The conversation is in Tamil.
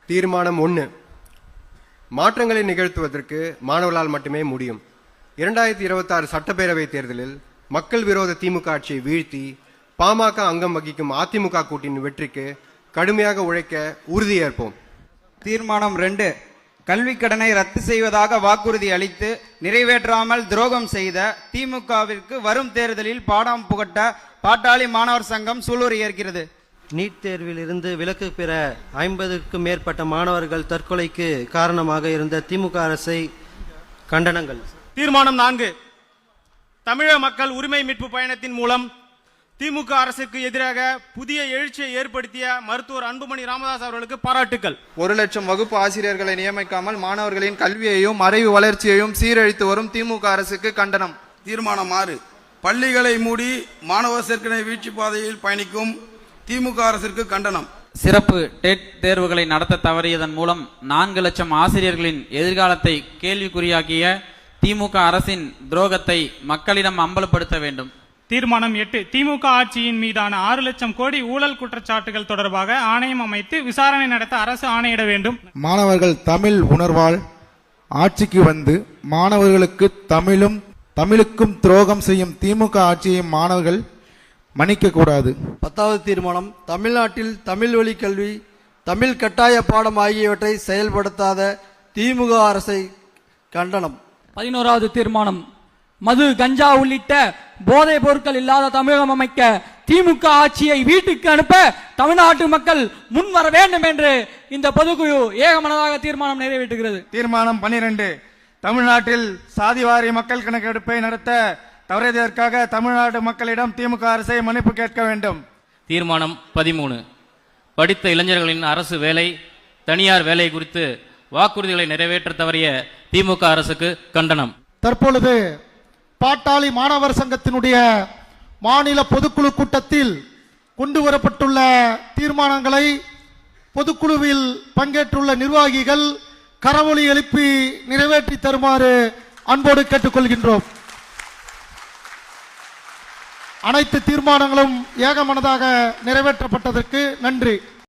தீர்மானம் 1. மாற்றங்களை நிகழ்த்துவதற்கு மாணவர்களால் மட்டுமே முடியும். 2026 சட்டப்பேரவை தேர்தலில் மக்கள் விரோத திமுக ஆட்சியை வீழ்த்தி பாமக அங்கம் வகிக்கும் அதிமுக கூட்டின் வெற்றிக்கு கடுமையாக உழைக்க உறுதியேற்போம். தீர்மானம் 2. கல்விக் கடனை ரத்து செய்வதாக வாக்குறுதி அளித்து நிறைவேற்றாமல் துரோகம் செய்த திமுகவிற்கு வரும் தேர்தலில் பாடம் புகட்ட பாட்டாளி மாணவர் சங்கம் சூளுரை ஏற்கிறது. நீட் தேர்வில் இருந்து விலக்கு பெற 50க்கும் மேற்பட்ட மாணவர்கள் தற்கொலைக்கு காரணமாக இருந்த திமுக அரசை கண்டனங்கள். தீர்மானம் 4. தமிழக மக்கள் உரிமை மீட்பு பயணத்தின் மூலம் திமுக அரசுக்கு எதிராக புதிய எழுச்சியை ஏற்படுத்திய மருத்துவர் அன்புமணி ராமதாஸ் அவர்களுக்கு பாராட்டுக்கள். 1,00,000 வகுப்பு ஆசிரியர்களை நியமிக்காமல் மாணவர்களின் கல்வியையும் அறிவு வளர்ச்சியையும் சீரழித்து வரும் திமுக அரசுக்கு கண்டனம். தீர்மானம் 6. பள்ளிகளை மூடி மாணவர் சேர்க்கை வீழ்ச்சி பாதையில் பயணிக்கும் திமுக அரசிற்கு கண்டனம். சிறப்பு டெட் தேர்வுகளை நடத்த தவறியதன் மூலம் 4 லட்சம் ஆசிரியர்களின் எதிர்காலத்தை கேள்விக்குறியாக்கிய திமுக அரசின் துரோகத்தை மக்களிடம் அம்பலப்படுத்த வேண்டும். தீர்மானம் 8. திமுக ஆட்சியின் மீதான 6 லட்சம் கோடி ஊழல் குற்றச்சாட்டுகள் தொடர்பாக ஆணையம் அமைத்து விசாரணை நடத்த அரசு ஆணையிட வேண்டும். மாணவர்கள் தமிழ் உணர்வால் ஆட்சிக்கு வந்து மாணவர்களுக்கு தமிழுக்கும் துரோகம் செய்யும் திமுக ஆட்சியை மாணவர்கள் மன்னிக்க கூடாது. 10வது தீர்மானம். தமிழ்நாட்டில் தமிழ் வழி கல்வி, தமிழ் கட்டாய பாடம் ஆகியவற்றை செயல்படுத்தாத திமுக அரசை கண்டனம். 11வது தீர்மானம். மது, கஞ்சா உள்ளிட்ட போதைப் பொருட்கள் இல்லாத தமிழகம் அமைக்க திமுக ஆட்சியை வீட்டுக்கு அனுப்ப தமிழ்நாட்டு மக்கள் முன் வர வேண்டும் என்று இந்த பொதுக்குழு ஏகமனதாக தீர்மானம் நிறைவேற்றுகிறது. தீர்மானம் 12. தமிழ்நாட்டில் சாதிவாரி மக்கள் கணக்கெடுப்பை நடத்த தவறியதற்காக தமிழ்நாடு மக்களிடம் திமுக அரசை மன்னிப்பு கேட்க வேண்டும். தீர்மானம் 13. படித்த இளைஞர்களின் அரசு வேலை, தனியார் வேலை குறித்து வாக்குறுதிகளை நிறைவேற்ற தவறிய திமுக அரசுக்கு கண்டனம். தற்பொழுது பாட்டாளி மாணவர் சங்கத்தினுடைய மாநில பொதுக்குழு கூட்டத்தில் கொண்டு வரப்பட்டுள்ள தீர்மானங்களை பொதுக்குழுவில் பங்கேற்றுள்ள நிர்வாகிகள் கரவொலி எழுப்பி நிறைவேற்றி தருமாறு அன்போடு கேட்டுக்கொள்கின்றோம். அனைத்து தீர்மானங்களும் ஏகமனதாக நிறைவேற்றப்பட்டதற்கு நன்றி.